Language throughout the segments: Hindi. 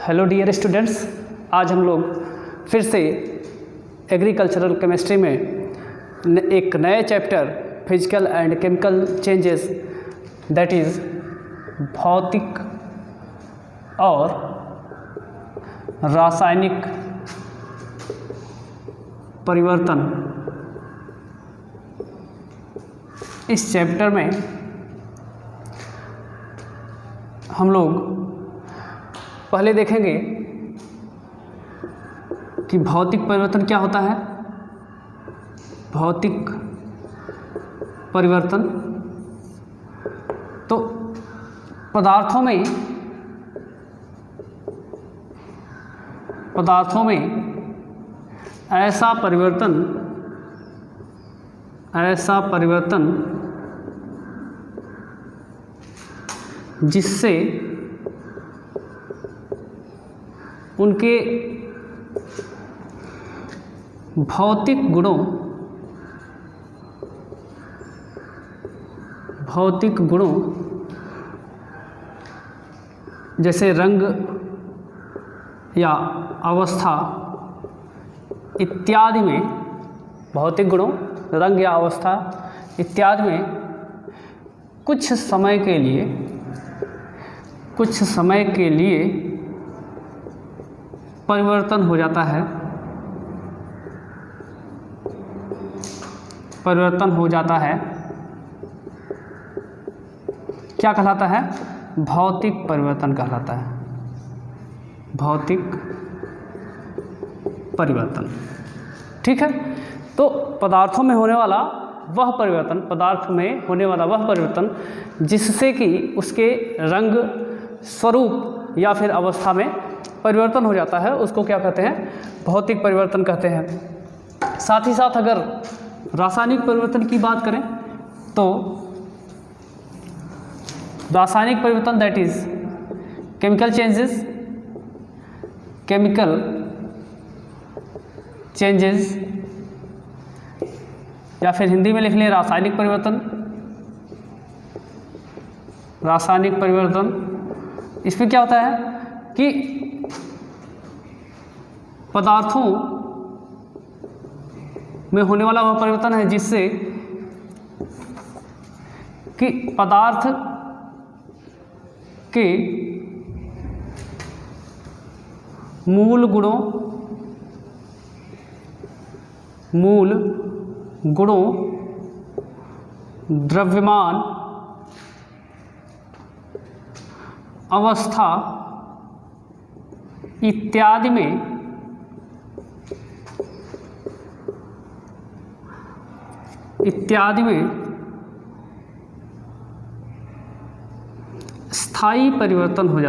हेलो डियर स्टूडेंट्स, आज हम लोग फिर से एग्रीकल्चरल केमिस्ट्री में एक नए chapter physical and chemical changes that is भौतिक और रासायनिक परिवर्तन, इस चैप्टर में हम लोग पहले देखेंगे कि भौतिक परिवर्तन क्या होता है। भौतिक परिवर्तन तो पदार्थों में ऐसा परिवर्तन जिससे उनके भौतिक गुणों जैसे रंग या अवस्था इत्यादि में, भौतिक गुणों रंग या अवस्था इत्यादि में कुछ समय के लिए परिवर्तन हो जाता है, क्या कहलाता है? भौतिक परिवर्तन कहलाता है। भौतिक परिवर्तन, ठीक है। तो पदार्थ में होने वाला वह परिवर्तन जिससे कि उसके रंग, स्वरूप या फिर अवस्था में परिवर्तन हो जाता है, उसको क्या कहते हैं? भौतिक परिवर्तन कहते हैं। साथ ही साथ अगर रासायनिक परिवर्तन की बात करें तो रासायनिक परिवर्तन दैट इज केमिकल चेंजेस या फिर हिंदी में लिख लें रासायनिक परिवर्तन। इसमें क्या होता है कि पदार्थों में होने वाला वह परिवर्तन है जिससे कि पदार्थ के मूल गुणों द्रव्यमान, अवस्था इत्यादि में स्थायी परिवर्तन हो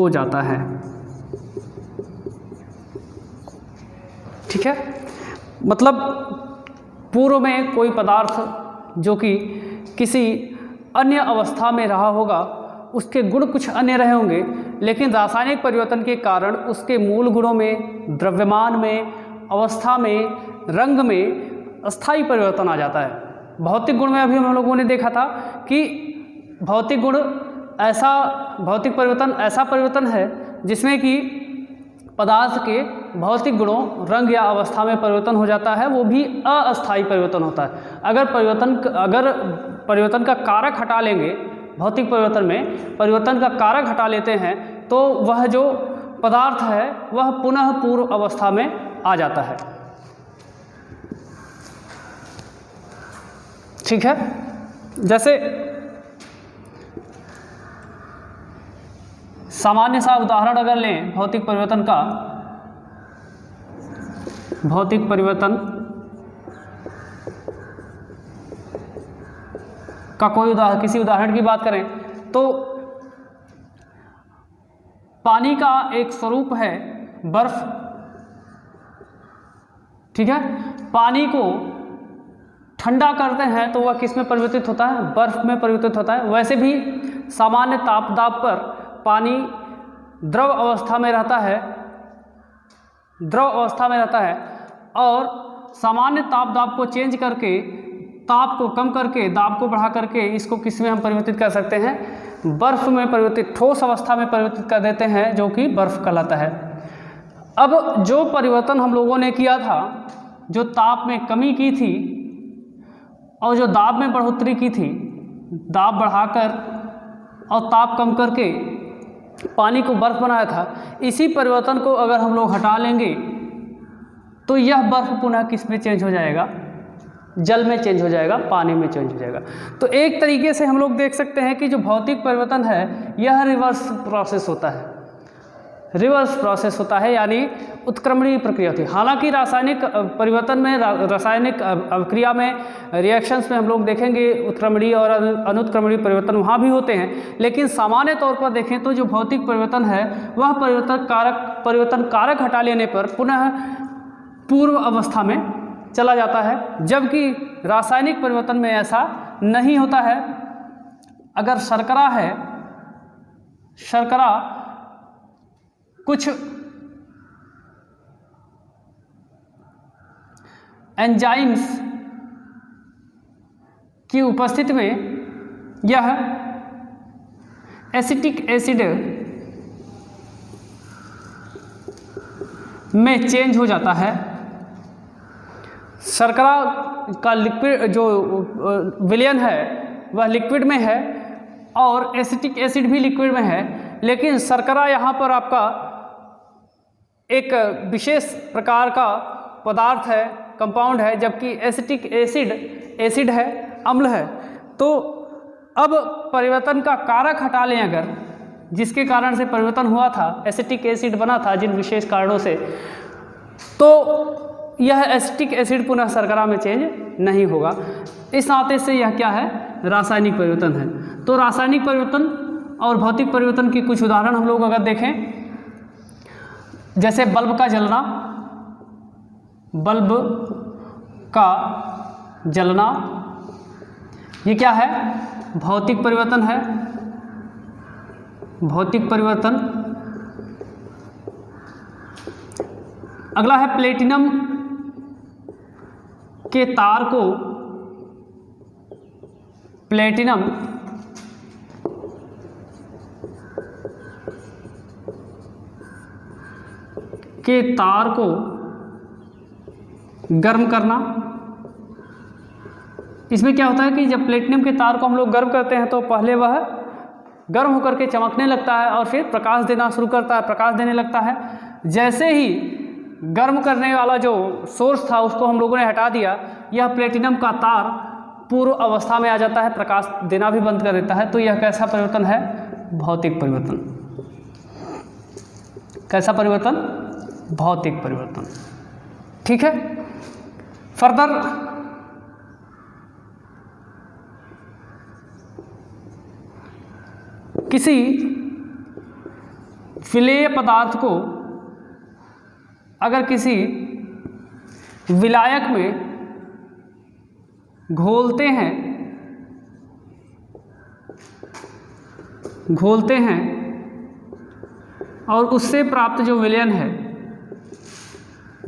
जाता है। ठीक है। मतलब पूर्व में कोई पदार्थ जो कि किसी अन्य अवस्था में रहा होगा, उसके गुण कुछ अन्य रहे होंगे, लेकिन रासायनिक परिवर्तन के कारण उसके मूल गुणों में, द्रव्यमान में, अवस्था में, रंग में अस्थायी परिवर्तन आ जाता है। भौतिक गुण में अभी हम लोगों ने देखा था कि भौतिक परिवर्तन ऐसा परिवर्तन है जिसमें कि पदार्थ के भौतिक गुणों, रंग या अवस्था में परिवर्तन हो जाता है, वो भी अस्थायी परिवर्तन होता है। अगर परिवर्तन का कारक हटा लेंगे, भौतिक परिवर्तन में परिवर्तन का कारक हटा लेते हैं तो वह जो पदार्थ है वह पुनः पूर्व अवस्था में आ जाता है। ठीक है। जैसे सामान्य सा उदाहरण अगर लें भौतिक परिवर्तन का कोई किसी उदाहरण की बात करें तो पानी का एक स्वरूप है बर्फ, ठीक है। पानी को ठंडा करते हैं तो वह किस में परिवर्तित होता है? बर्फ में परिवर्तित होता है। वैसे भी सामान्य तापदाब पर पानी द्रव अवस्था में रहता है और सामान्य तापदाब को चेंज करके ताप को कम करके, दाब को बढ़ा करके इसको किस में हम परिवर्तित कर सकते हैं, बर्फ़ में परिवर्तित, ठोस अवस्था में परिवर्तित कर देते हैं, जो कि बर्फ़ कहलाता है। अब जो परिवर्तन हम लोगों ने किया था, जो ताप में कमी की थी और जो दाब में बढ़ोतरी की थी, दाब बढ़ाकर और ताप कम करके पानी को बर्फ़ बनाया था, इसी परिवर्तन को अगर हम लोग हटा लेंगे तो यह बर्फ़ पुनः किस में चेंज हो जाएगा, जल में चेंज हो जाएगा, पानी में चेंज हो जाएगा। तो एक तरीके से हम लोग देख सकते हैं कि जो भौतिक परिवर्तन है यह रिवर्स प्रोसेस होता है, रिवर्स प्रोसेस होता है, यानी उत्क्रमणीय प्रक्रिया होती है। हालांकि रासायनिक परिवर्तन में, रासायनिक अभिक्रिया में, रिएक्शंस में हम लोग देखेंगे उत्क्रमणीय और अनुत्क्रमणीय परिवर्तन वहाँ भी होते हैं, लेकिन सामान्य तौर पर देखें तो जो भौतिक परिवर्तन है वह परिवर्तन कारक हटा लेने पर पुनः पूर्व अवस्था में चला जाता है, जबकि रासायनिक परिवर्तन में ऐसा नहीं होता है। अगर शर्करा है, शर्करा कुछ एंजाइम्स की उपस्थिति में यह एसिटिक एसिड में चेंज हो जाता है। शर्करा का लिक्विड जो विलयन है वह लिक्विड में है और एसिटिक एसिड भी लिक्विड में है, लेकिन शर्करा यहाँ पर आपका एक विशेष प्रकार का पदार्थ है, कंपाउंड है, जबकि एसिटिक एसिड एसिड है, अम्ल है। तो अब परिवर्तन का कारक हटा लें अगर, जिसके कारण से परिवर्तन हुआ था, एसिटिक एसिड बना था जिन विशेष कारणों से, तो यह एसिटिक एसिड पुनः शर्करा में चेंज नहीं होगा। इस नाते से यह क्या है, रासायनिक परिवर्तन है। तो रासायनिक परिवर्तन और भौतिक परिवर्तन की कुछ उदाहरण हम लोग अगर देखें, जैसे बल्ब का जलना, बल्ब का जलना ये क्या है, भौतिक परिवर्तन है, भौतिक परिवर्तन। अगला है प्लेटिनम के तार को, प्लेटिनम के तार को गर्म करना। इसमें क्या होता है कि जब प्लेटिनम के तार को हम लोग गर्म करते हैं तो पहले वह गर्म होकर के चमकने लगता है और फिर प्रकाश देना शुरू करता है, प्रकाश देने लगता है। जैसे ही गर्म करने वाला जो सोर्स था उसको हम लोगों ने हटा दिया, यह प्लेटिनम का तार पूर्व अवस्था में आ जाता है, प्रकाश देना भी बंद कर देता है। तो यह कैसा परिवर्तन है, भौतिक परिवर्तन। कैसा परिवर्तन, भौतिक परिवर्तन। ठीक है, फर्दर किसी विलेय पदार्थ को अगर किसी विलायक में घोलते हैं और उससे प्राप्त जो विलयन है,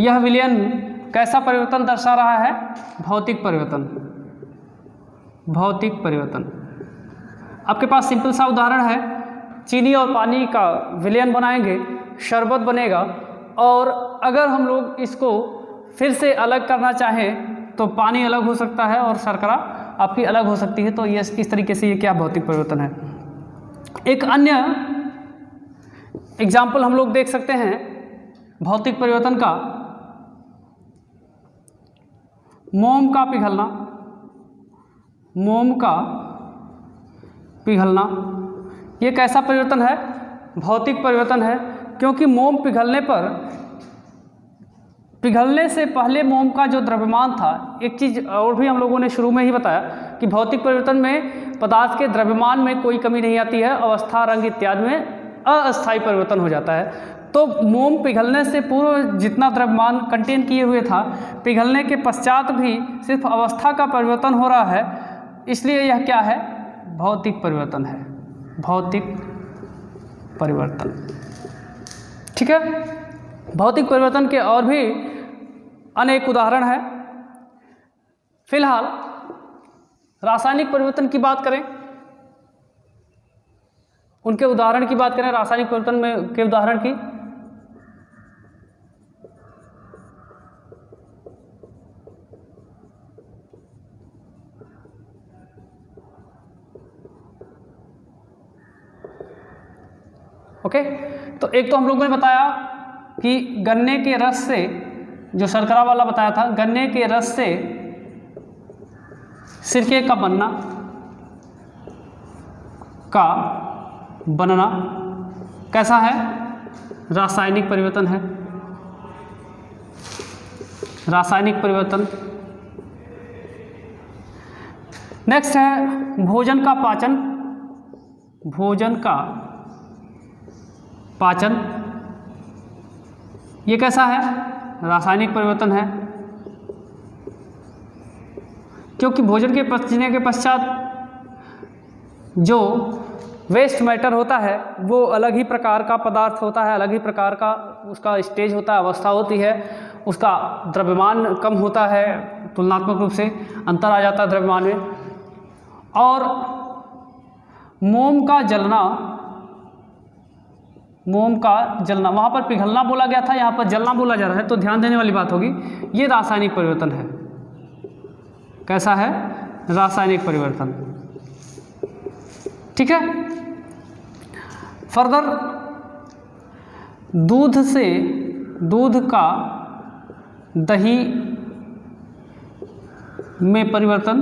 यह विलयन कैसा परिवर्तन दर्शा रहा है, भौतिक परिवर्तन। भौतिक परिवर्तन। आपके पास सिंपल सा उदाहरण है, चीनी और पानी का विलयन बनाएंगे, शरबत बनेगा, और अगर हम लोग इसको फिर से अलग करना चाहें तो पानी अलग हो सकता है और शर्करा आपकी अलग हो सकती है। तो ये इस तरीके से ये क्या भौतिक परिवर्तन है। एक अन्य एग्जाम्पल हम लोग देख सकते हैं भौतिक परिवर्तन का, मोम का पिघलना। मोम का पिघलना ये कैसा परिवर्तन है, भौतिक परिवर्तन है, क्योंकि मोम पिघलने से पहले मोम का जो द्रव्यमान था, एक चीज़ और भी हम लोगों ने शुरू में ही बताया कि भौतिक परिवर्तन में पदार्थ के द्रव्यमान में कोई कमी नहीं आती है, अवस्था, रंग इत्यादि में अस्थायी परिवर्तन हो जाता है। तो मोम पिघलने से पूर्व जितना द्रव्यमान कंटेन किए हुए था, पिघलने के पश्चात भी सिर्फ अवस्था का परिवर्तन हो रहा है, इसलिए यह क्या है, भौतिक परिवर्तन है। भौतिक परिवर्तन। ठीक है, भौतिक परिवर्तन के और भी अनेक उदाहरण हैं। फिलहाल रासायनिक परिवर्तन की बात करें, उनके उदाहरण की बात करें, रासायनिक परिवर्तन में के उदाहरण की, ओके। तो एक तो हम लोगों ने बताया कि गन्ने के रस से, जो शर्करा वाला बताया था, गन्ने के रस से सिरके का बनना कैसा है, रासायनिक परिवर्तन है, रासायनिक परिवर्तन। नेक्स्ट है भोजन का पाचन, भोजन का पाचन, ये कैसा है, रासायनिक परिवर्तन है, क्योंकि भोजन के पचने के पश्चात जो वेस्ट मैटर होता है वो अलग ही प्रकार का पदार्थ होता है, अलग ही प्रकार का उसका स्टेज होता है, अवस्था होती है, उसका द्रव्यमान कम होता है, तुलनात्मक रूप से अंतर आ जाता है द्रव्यमान में। और मोम का जलना, मोम का जलना, वहाँ पर पिघलना बोला गया था, यहाँ पर जलना बोला जा रहा है, तो ध्यान देने वाली बात होगी, ये रासायनिक परिवर्तन है। कैसा है, रासायनिक परिवर्तन, ठीक है। फर्दर दूध से, दूध का दही में परिवर्तन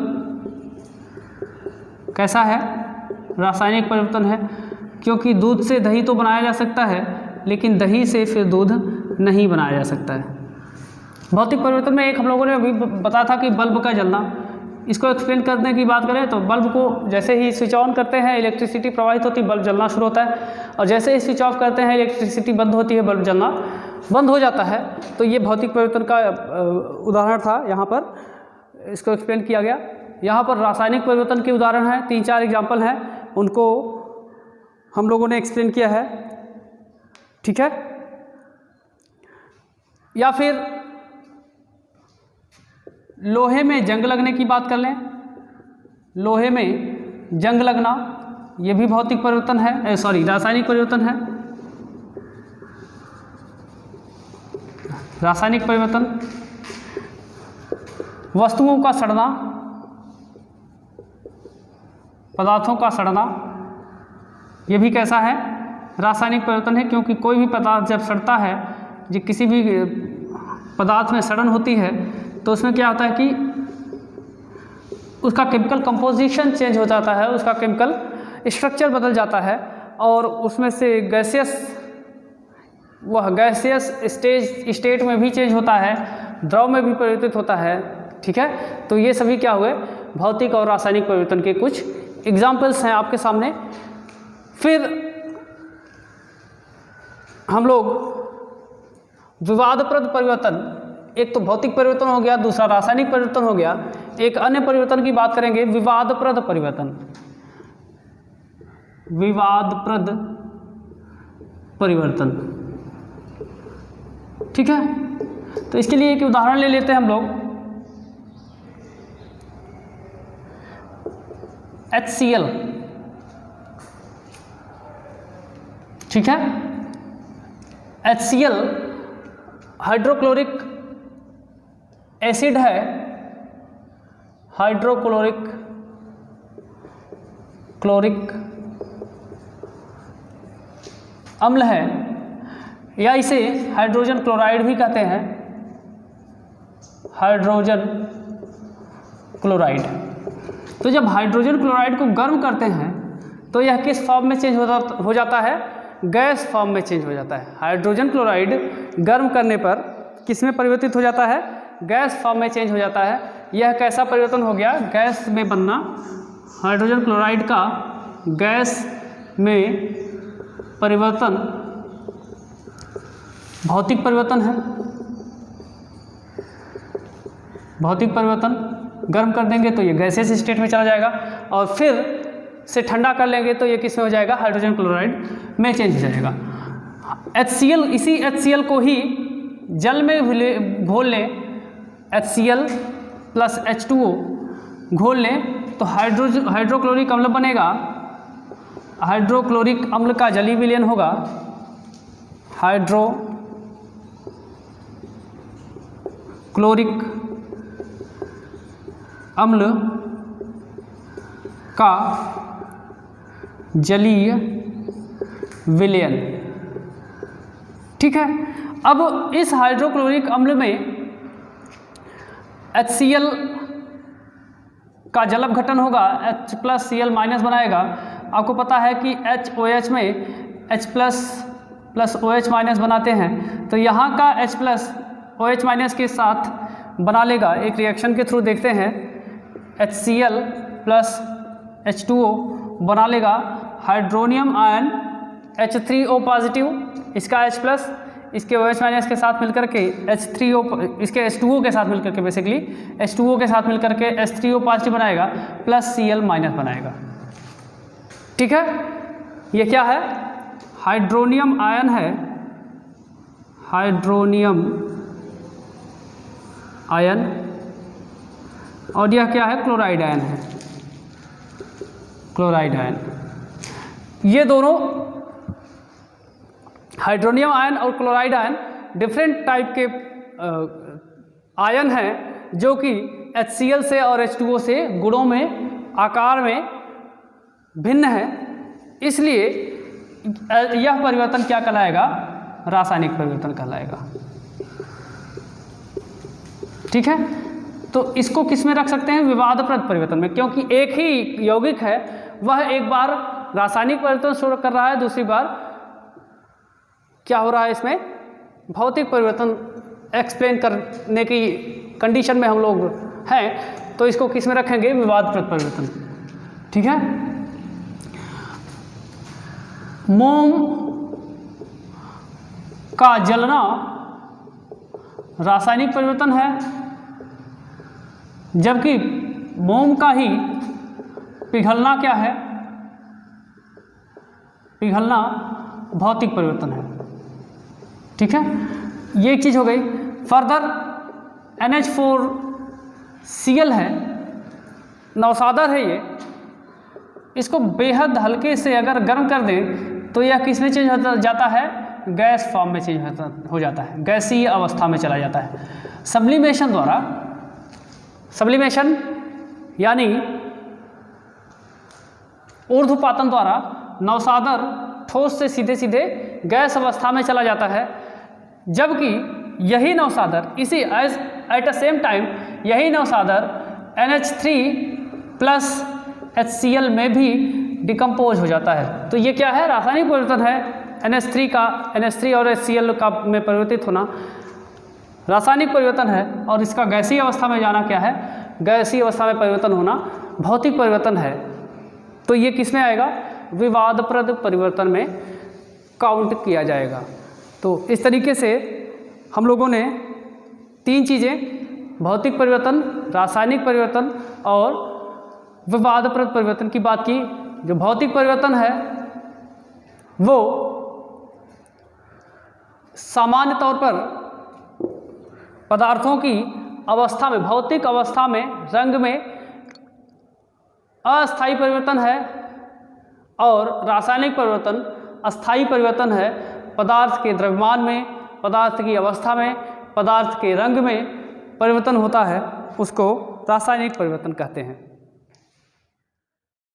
कैसा है, रासायनिक परिवर्तन है, क्योंकि दूध से दही तो बनाया जा सकता है लेकिन दही से फिर दूध नहीं बनाया जा सकता है। भौतिक परिवर्तन में एक हम लोगों ने अभी बताया था कि बल्ब का जलना, इसको एक्सप्लेन करने की बात करें तो बल्ब को जैसे ही स्विच ऑन करते हैं इलेक्ट्रिसिटी प्रवाहित होती है, बल्ब जलना शुरू होता है, और जैसे ही स्विच ऑफ करते हैं इलेक्ट्रिसिटी बंद होती है, बल्ब जलना बंद हो जाता है। तो ये भौतिक परिवर्तन का उदाहरण था, यहाँ पर इसको एक्सप्लेन किया गया। यहाँ पर रासायनिक परिवर्तन के उदाहरण हैं, 3-4 एग्जाम्पल हैं, उनको हम लोगों ने एक्सप्लेन किया है, ठीक है। या फिर लोहे में जंग लगने की बात कर लें, लोहे में जंग लगना, ये भी भौतिक परिवर्तन है, रासायनिक परिवर्तन है, रासायनिक परिवर्तन। वस्तुओं का सड़ना, पदार्थों का सड़ना, ये भी कैसा है, रासायनिक परिवर्तन है, क्योंकि कोई भी पदार्थ जब सड़ता है, जो किसी भी पदार्थ में सड़न होती है तो उसमें क्या होता है कि उसका केमिकल कंपोजिशन चेंज हो जाता है, उसका केमिकल स्ट्रक्चर बदल जाता है, और उसमें से गैसियस स्टेट में भी चेंज होता है, द्रव में भी परिवर्तित होता है, ठीक है। तो ये सभी क्या हुए, भौतिक और रासायनिक परिवर्तन के कुछ एग्जाम्पल्स हैं आपके सामने। फिर हम लोग विवादप्रद परिवर्तन, एक तो भौतिक परिवर्तन हो गया, दूसरा रासायनिक परिवर्तन हो गया, एक अन्य परिवर्तन की बात करेंगे, विवादप्रद परिवर्तन, विवादप्रद परिवर्तन, ठीक है। तो इसके लिए एक उदाहरण ले लेते हैं हम लोग, HCl, ठीक है। HCl हाइड्रोक्लोरिक एसिड है, क्लोरिक अम्ल है, या इसे हाइड्रोजन क्लोराइड भी कहते हैं, हाइड्रोजन क्लोराइड। तो जब हाइड्रोजन क्लोराइड को गर्म करते हैं तो यह किस फॉर्म में चेंज हो जाता है, गैस फॉर्म में चेंज हो जाता है। हाइड्रोजन क्लोराइड गर्म करने पर किस में परिवर्तित हो जाता है, गैस फॉर्म में चेंज हो जाता है। यह कैसा परिवर्तन हो गया, गैस में बनना, हाइड्रोजन क्लोराइड का गैस में परिवर्तन भौतिक परिवर्तन है। भौतिक परिवर्तन, गर्म कर देंगे तो ये गैसेस स्टेट में चला जाएगा, और फिर से ठंडा कर लेंगे तो ये किस में हो जाएगा, हाइड्रोजन क्लोराइड में चेंज हो जाएगा। HCl, इसी HCl को ही जल में घोल लें, HCl + H2O घोल लें तो हाइड्रोक्लोरिक अम्ल बनेगा, हाइड्रोक्लोरिक अम्ल का जलीय विलयन होगा हाइड्रोक्लोरिक अम्ल का जलीय विलयन। ठीक है, अब इस हाइड्रोक्लोरिक अम्ल में HCl का जल अपघटन होगा, H+Cl- बनाएगा। आपको पता है कि HOH में H++OH- बनाते हैं, तो यहाँ का H+OH- के साथ बना लेगा। एक रिएक्शन के थ्रू देखते हैं, HCl + H2O बना लेगा हाइड्रोनियम आयन H3O पॉजिटिव, इसका H+, इसके OH- के साथ मिलकर के H3O, इसके H2O के साथ मिलकर के बेसिकली H2O के साथ मिलकर के H3O पॉजिटिव बनाएगा +Cl- बनाएगा। ठीक है, ये क्या है? हाइड्रोनियम आयन है, हाइड्रोनियम आयन, और यह क्या है? क्लोराइड आयन है, क्लोराइड आयन। ये दोनों हाइड्रोनियम आयन और क्लोराइड आयन डिफरेंट टाइप के आयन हैं जो कि HCl से और H2O से गुणों में, आकार में भिन्न है। इसलिए यह परिवर्तन क्या कहलाएगा? रासायनिक परिवर्तन कहलाएगा। ठीक है, तो इसको किस में रख सकते हैं? विवादप्रद परिवर्तन में, क्योंकि एक ही यौगिक है, वह एक बार रासायनिक परिवर्तन शुरू कर रहा है, दूसरी बार क्या हो रहा है इसमें? भौतिक परिवर्तन एक्सप्लेन करने की कंडीशन में हम लोग हैं, तो इसको किस में रखेंगे? विवादप्रद परिवर्तन। ठीक है, मोम का जलना रासायनिक परिवर्तन है, जबकि मोम का ही पिघलना क्या है? पिघलना भौतिक परिवर्तन है। ठीक है, ये एक चीज़ हो गई। फर्दर NH4Cl है, नौसादर है ये, इसको बेहद हल्के से अगर गर्म कर दें तो यह किस में चेंज हो जाता है? गैस फॉर्म में चेंज हो जाता है, गैसीय अवस्था में चला जाता है। सब्लिमेशन द्वारा, सब्लिमेशन यानी ऊर्ध्वपातन द्वारा नौसादर ठोस से सीधे सीधे गैस अवस्था में चला जाता है, जबकि यही नौसादर इसी एट द सेम टाइम यही नौसादर NH3+HCl में भी डिकम्पोज हो जाता है। तो ये क्या है? रासायनिक परिवर्तन है। NH3 और HCl का में परिवर्तित होना रासायनिक परिवर्तन है, और इसका गैसीय अवस्था में जाना क्या है? गैसीय अवस्था में परिवर्तन होना भौतिक परिवर्तन है। तो ये किस में आएगा? विवादप्रद परिवर्तन में काउंट किया जाएगा। तो इस तरीके से हम लोगों ने तीन चीज़ें, भौतिक परिवर्तन, रासायनिक परिवर्तन और विवादप्रद परिवर्तन की बात की। जो भौतिक परिवर्तन है वो सामान्य तौर पर पदार्थों की अवस्था में, भौतिक अवस्था में, रंग में अस्थायी परिवर्तन है, और रासायनिक परिवर्तन अस्थायी परिवर्तन है। पदार्थ के द्रव्यमान में, पदार्थ की अवस्था में, पदार्थ के रंग में परिवर्तन होता है, उसको रासायनिक परिवर्तन कहते हैं।